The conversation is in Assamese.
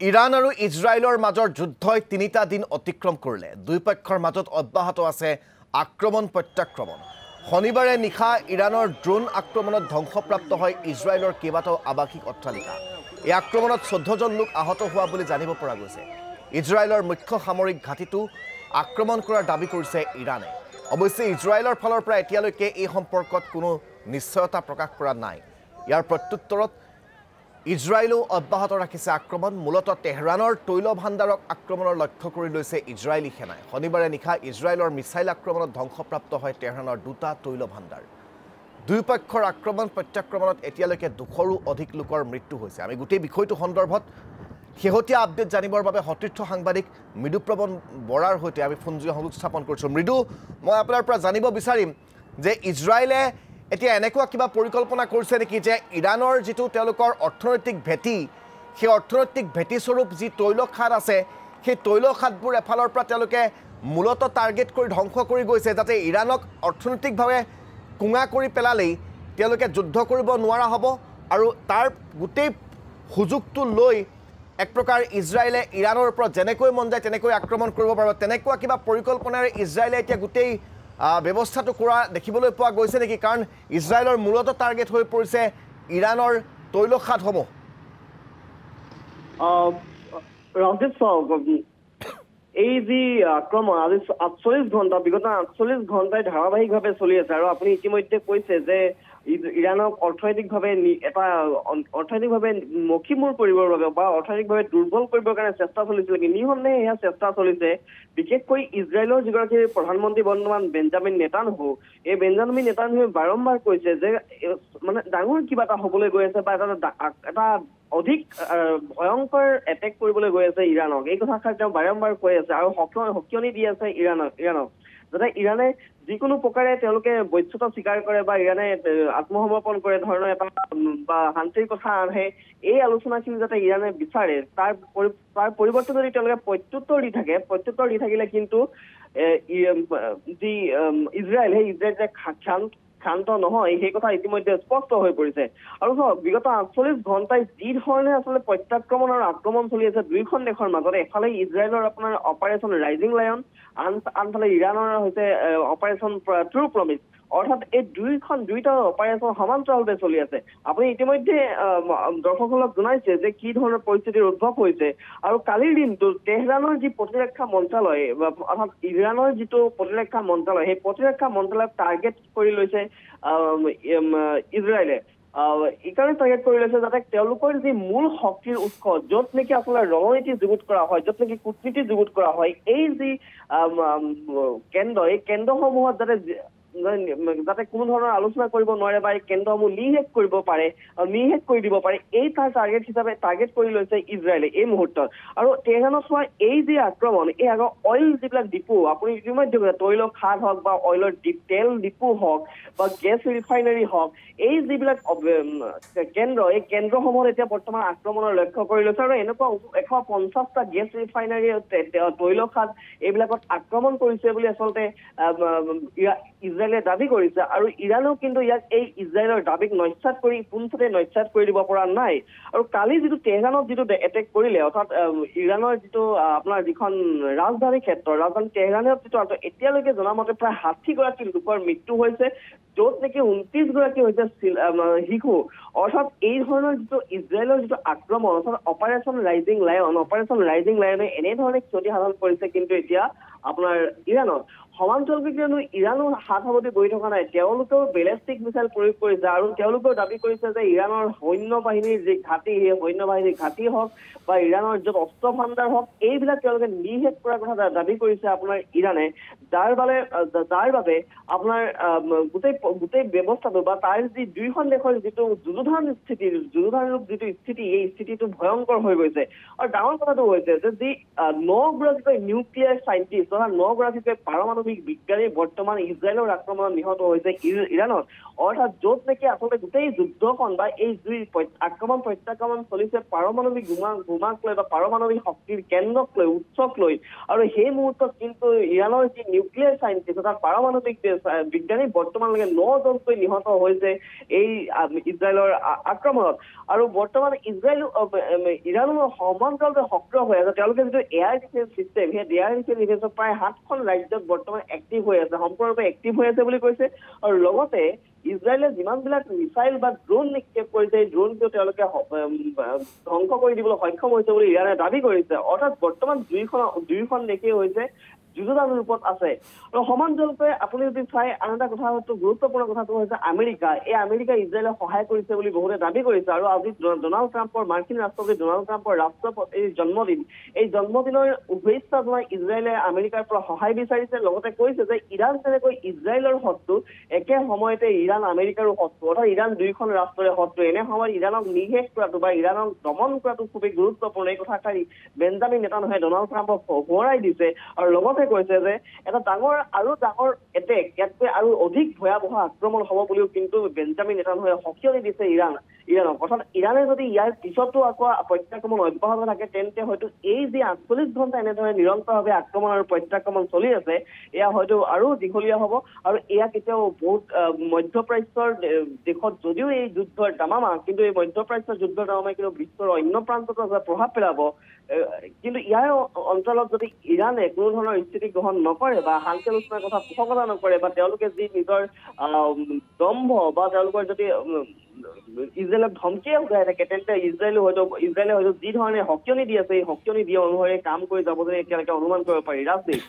ইৰাণ আৰু ইজৰাইলৰ মাজৰ যুদ্ধই ৩টা দিন অতিক্ৰম কৰিলে। দুই পক্ষৰ মাজত অব্যাহত আছে আক্ৰমণ প্ৰত্যাক্ৰমণ। শনিবাৰে নিশা ইৰাণৰ ড্ৰোন আক্ৰমণত ধ্বংসপ্ৰাপ্ত হয় ইজৰাইলৰ কেইবাটাও আৱাসিক অট্টালিকা। এই আক্ৰমণত ১৪জন লোক আহত হোৱা বুলি জানিব পৰা গৈছে। ইজৰাইলৰ মুখ্য সামৰিক ঘাটিটো আক্ৰমণ কৰাৰ দাবী কৰিছে ইৰাণে। অৱশ্যে ইজৰাইলৰ ফালৰ পৰা এতিয়ালৈকে এই সম্পৰ্কত কোনো নিশ্চয়তা প্ৰকাশ কৰা নাই। ইয়াৰ প্ৰত্যুত্তৰত ইজৰাইলেও অব্যাহত ৰাখিছে আক্ৰমণ। মূলতঃ তেহৰানৰ তৈল ভাণ্ডাৰক আক্ৰমণৰ লক্ষ্য কৰি লৈছে ইজৰাইলী সেনাই। শনিবাৰে নিশা ইজৰাইলৰ মিছাইল আক্ৰমণত ধ্বংসপ্ৰাপ্ত হয় তেহৰানৰ দুটা তৈল ভাণ্ডাৰ। দুই পক্ষৰ আক্ৰমণ প্ৰত্যাক্ৰমণত এতিয়ালৈকে ২০০ৰো অধিক লোকৰ মৃত্যু হৈছে। আমি গোটেই বিষয়টো সন্দৰ্ভত শেহতীয়া আপডেট জানিবৰ বাবে সতীৰ্থ সাংবাদিক মৃদুপ্ৰৱণ বৰাৰ সৈতে আমি ফোনযোগে সংযোগ স্থাপন কৰিছোঁ। মৃদু, মই আপোনাৰ পৰা জানিব বিচাৰিম যে ইজৰাইলে এতিয়া এনেকুৱা কিবা পৰিকল্পনা কৰিছে নেকি যে ইৰাণৰ যিটো তেওঁলোকৰ অৰ্থনৈতিক ভেটি, সেই অৰ্থনৈতিক ভেটিস্বৰূপ যি তৈল খাদ আছে, সেই তৈল খাদবোৰ এফালৰ পৰা তেওঁলোকে মূলতঃ টাৰ্গেট কৰি ধ্বংস কৰি গৈছে, যাতে ইৰাণক অৰ্থনৈতিকভাৱে কোঙা কৰি পেলালেই তেওঁলোকে যুদ্ধ কৰিব নোৱাৰা হ'ব আৰু তাৰ গোটেই সুযোগটো লৈ এক প্ৰকাৰ ইজৰাইলে ইৰাণৰ ওপৰত যেনেকৈ মন যায় তেনেকৈ আক্ৰমণ কৰিব পাৰিব। তেনেকুৱা কিবা পৰিকল্পনাৰে ইজৰাইলে এতিয়া গোটেই ব্যৱস্থাটো কৰা দেখিবলৈ পোৱা গৈছে নেকি? কাৰণ ইজৰাইলৰ মূলতঃ টাৰ্গেট হৈ পৰিছে ইৰাণৰ তৈল খাদসমূহ। এই যি আক্ৰমণ আজি ৪৮ ঘণ্টা বিগত ৪৮ ঘণ্টাই ধাৰাবাহিকভাৱে চলি আছে আৰু আপুনি ইতিমধ্যে কৈছে যে ইৰাণক অৰ্থনৈতিকভাৱে মষিমূৰ কৰিবৰ বাবে বা অৰ্থনৈতিকভাৱে দুৰ্বল কৰিবৰ কাৰণে চেষ্টা চলিছিল। নিঃসন্দেহে এয়া চেষ্টা চলিছে। বিশেষকৈ ইজৰাইলৰ যিগৰাকী প্ৰধানমন্ত্ৰী বৰ্তমান বেঞ্জামিন নেতানয়াহু, এই বেঞ্জামিন নেতানয়াহুৱে বাৰম্বাৰ কৈছে যে মানে ডাঙৰ কিবা এটা হ'বলৈ গৈ আছে বা এটা অধিক ভয়ংকৰ এটেক কৰিবলৈ গৈ আছে ইৰাণক। এই কথাষাৰ তেওঁ বাৰম্বাৰ কৈ আছে আৰু সকিয়নি দি আছে ইৰাণক যাতে ইৰাণে যিকোনো প্ৰকাৰে তেওঁলোকে বৈধতা স্বীকাৰ কৰে বা ইৰাণে আত্মসমৰ্পণ কৰে ধৰণৰ এটা বা শান্তিৰ কথা আহে, এই আলোচনাখিনি যাতে ইৰাণে বিচাৰে, তাৰ পৰিৱৰ্তে যদি তেওঁলোকে প্ৰত্যুত্তৰ দি থাকিলে কিন্তু যি ইজৰাইল, সেই ইজৰাইল যে ক্ষান্ত নহয় সেই কথা ইতিমধ্যে স্পষ্ট হৈ পৰিছে। আৰু বিগত ৪৮ ঘণ্টাই যি ধৰণে আচলতে প্ৰত্যাক্ৰমণ আৰু আক্ৰমণ চলি আছে দুয়োখন দেশৰ মাজতে, এফালে ইজৰাইলৰ আপোনাৰ অপাৰেশ্যন ৰাইজিং লায়ন, আনফালে ইৰাণৰ হৈছে অপাৰেশ্যন ট্ৰু প্ৰমিচ, অৰ্থাৎ এই দুইটা অপাৰেশ্যন সমান্তৰালভাৱে চলি আছে। আপুনি ইতিমধ্যে দৰ্শকসকলক জনাইছে যে কি ধৰণৰ পৰিস্থিতিৰ উদ্ভৱ হৈছে। আৰু কালিৰ দিনটোত তেহৰানৰ যি প্ৰতিৰক্ষা মন্ত্ৰালয় অৰ্থাৎ ইৰাণৰ যিটো প্ৰতিৰক্ষা মন্ত্ৰালয়, সেই প্ৰতিৰক্ষা মন্ত্ৰালয়ক টাৰ্গেট কৰি লৈছে ইজৰাইলে। এইকাৰণে টাৰ্গেট কৰি লৈছে যাতে তেওঁলোকৰ যি মূল শক্তিৰ উৎস, য'ত নেকি আচলতে ৰণনীতি যুগুত কৰা হয়, য'ত নেকি কূটনীতি যুগুত কৰা হয়, এই যি কেন্দ্ৰ, এই কেন্দ্ৰসমূহত যাতে কোনো ধৰণৰ আলোচনা কৰিব নোৱাৰে বা এই কেন্দ্ৰসমূহ নিঃশেষ কৰি দিব পাৰে, এই তাৰ টাৰ্গেট কৰি লৈছে ইজৰাইলে এই মুহূৰ্তত। আৰু তেহৰানত হোৱা এই যি আক্ৰমণ, এই আগৰ অইল যিবিলাক ডিপু, আপুনি ইতিমধ্যে তৈল খাদ হওক বা অইলৰ তেল ডিপু হওক বা গেছ ৰিফাইনাৰী হওক, এই যিবিলাক কেন্দ্ৰ, এই কেন্দ্ৰসমূহত এতিয়া বৰ্তমান আক্ৰমণৰ লক্ষ্য কৰি লৈছে। আৰু এনেকুৱা ১৫০টা গেছ ৰিফাইনাৰী, তৈল খাদ এইবিলাকত আক্ৰমণ কৰিছে বুলি আচলতে ইজৰাইলে দাবী কৰিছে। আৰু ইৰাণেও কিন্তু ইয়াক এই ইজৰাইলৰ দাবীক পোনছাতে নস্যাৎ কৰি দিব পৰা নাই। আৰু কালি যিটো তেহৰানত যিটো এটেক কৰিলে, অৰ্থাৎ ইৰাণৰ যিটো আপোনাৰ যিখন ৰাজধানী তেহৰানত যিটো এতিয়ালৈকে জনামতে প্ৰায় ৬০গৰাকী লোকৰ মৃত্যু হৈছে, য'ত নেকি ২৯গৰাকী হৈছে শিশু। অৰ্থাৎ এই ধৰণৰ যিটো ইজৰাইলৰ যিটো আক্ৰমণ, অৰ্থাৎ অপাৰেশ্যন ৰাইজিং লায়নে এনেধৰণে ক্ষতি সাধন কৰিছে। কিন্তু এতিয়া আপোনাৰ ইৰাণত সমান্তৰালভাৱে কিয়নো ইৰাণো হাত সাৱটি বহি থকা নাই, তেওঁলোকেও বেলেষ্টিক মিছাইল প্ৰয়োগ কৰিছে আৰু তেওঁলোকেও দাবী কৰিছে যে ইৰাণৰ সৈন্য বাহিনীৰ যি ঘাটি, সেই সৈন্য বাহিনীৰ ঘাটি হওক বা ইৰাণৰ য'ত অস্ত্ৰ ভাণ্ডাৰ হওক, এইবিলাক তেওঁলোকে নিঃশেষ কৰাৰ কথা দাবী কৰিছে আপোনাৰ ইৰাণে। যাৰ বাবে আপোনাৰ গোটেই ব্যৱস্থাটো বা তাৰ যি দুয়োখন দেশৰ যিটো যুযুধান ৰূপ যিটো স্থিতি, এই স্থিতিটো ভয়ংকৰ হৈ গৈছে। আৰু ডাঙৰ কথাটো হৈছে যে যি ৯গৰাকীকৈ নিউক্লিয়াৰ চাইণ্টিষ্ট, অৰ্থাৎ ৯গৰাকীকৈ পাৰমাণৱিক পাৰমাণৱিক বিজ্ঞানী বৰ্তমান ইজৰাইলৰ আক্ৰমণত নিহত হৈছে ইৰাণত অৰ্থাৎ য'ত নেকি আচলতে গোটেই যুদ্ধখন বা এই জুই আক্ৰমণ প্ৰত্যাক্ৰমণ চলিছে পাৰমাণৱিক বোমাক লৈ বা পাৰমাণৱিক শক্তিৰ কেন্দ্ৰক লৈ উৎসক লৈ আৰু সেই মুহূৰ্তত কিন্তু ইৰাণৰ যি নিউক্লিয়াৰ চাইণ্টিষ্ট অৰ্থাৎ পাৰমাণৱিক বিজ্ঞানী বৰ্তমানলৈকে 9 জনকৈ নিহত হৈছে এই ইজৰাইলৰ আক্ৰমণত আৰু বৰ্তমান ইৰাণৰ সমান্তৰালভাৱে সক্ৰিয় হৈ আছে তেওঁলোকে যিটো এয়াৰ ডিফেন্স চিষ্টেম সেই এয়াৰ ডিফেন্স ডিফেন্সৰ প্ৰায় 7খন ৰাজ্যত বৰ্তমান এক্টিভ হৈ আছে সম্পূৰ্ণৰূপে এক্টিভ হৈ আছে বুলি কৈছে আৰু লগতে ইজৰাইলে যিমানবিলাক মিছাইল বা ড্ৰোন নিক্ষেপ কৰিছে এই ড্ৰোনটো তেওঁলোকে ধ্বংস কৰি দিবলৈ সক্ষম হৈছে বুলি ইৰাণে দাবী কৰিছে অৰ্থাৎ বৰ্তমান দুয়োখন দেশেই হৈছে যুদ্ধজানৰ ৰূপত আছে আৰু সমান্তৰালভাৱে আপুনি যদি চাই আন এটা কথা হয়তো গুৰুত্বপূৰ্ণ কথাটো হৈছে আমেৰিকা এই আমেৰিকা ইজৰাইলক সহায় কৰিছে বুলি বহুতে দাবী কৰিছে আৰু আজি ডনাল্ড ট্ৰাম্পৰ মাৰ্কিন ৰাষ্ট্ৰপতি ডনাল্ড ট্ৰাম্পৰ এই জন্মদিনৰ শুভেচ্ছা জনাই ইজৰাইলে আমেৰিকাৰ পৰা সহায় বিচাৰিছে লগতে কৈছে যে ইৰাণ যেনেকৈ ইজৰাইলৰ শত্ৰু একে সময়তে ইৰাণ আমেৰিকাৰো শত্ৰু অৰ্থাৎ ইৰাণ দুয়োখন ৰাষ্ট্ৰৰে শত্ৰু এনে সময়ত ইৰাণক নিষেধ কৰাটো বা ইৰাণক দমন কৰাটো খুবেই গুৰুত্বপূৰ্ণ এই কথাষাৰি বেঞ্জামিন নেতানয়াহুৱে ডনাল্ড ট্ৰাম্পক সোঁৱৰাই দিছে আৰু লগতে কৈছে যে এটা ডাঙৰ এটেক ইয়াতকৈ আৰু অধিক ভয়াৱহ আক্ৰমণ হ'ব বুলিও কিন্তু বেঞ্জামিন নেতানয়াহুৱে সকিয়নি দিছে ইৰাণক অৰ্থাৎ ইৰাণে যদি ইয়াৰ পিছতো আকৌ প্ৰত্যাক্ৰমণ অব্যাহত থাকে তেন্তে হয়তো এই যি 48 ঘণ্টা এনেদৰে নিৰন্তৰভাৱে আক্ৰমণ আৰু প্ৰত্যাক্ৰমণ চলি আছে এয়া হয়তো আৰু দীঘলীয়া হ'ব আৰু এয়া কেতিয়াও বহুত মধ্যপ্ৰাচ্যৰ দেশত যদিও এই যুদ্ধৰ দামামা কিন্তু এই মধ্যপ্ৰাচ্যৰ যুদ্ধৰ দামামাই কিন্তু বিশ্বৰ অন্য প্ৰান্ততো প্ৰভাৱ পেলাব কিন্তু ইয়াৰ অঞ্চলত যদি ইৰাণে কোনো ধৰণৰ স্থিতি গ্ৰহণ নকৰে বা শান্তি আলোচনাৰ কথা পোষকতা নকৰে বা তেওঁলোকে যি নিজৰ দম্ভ বা তেওঁলোকৰ যদি ইজৰাইলক ধমকিয়ে উঠাই থাকে তেন্তে ইজৰাইলে হয়তো যি ধৰণে সকিয়নি দি আছে এই সকিয়নি দিয়া অনুসৰি কাম কৰি যাব যেন এতিয়ালৈকে অনুমান কৰিব পাৰি ৰাজনীতি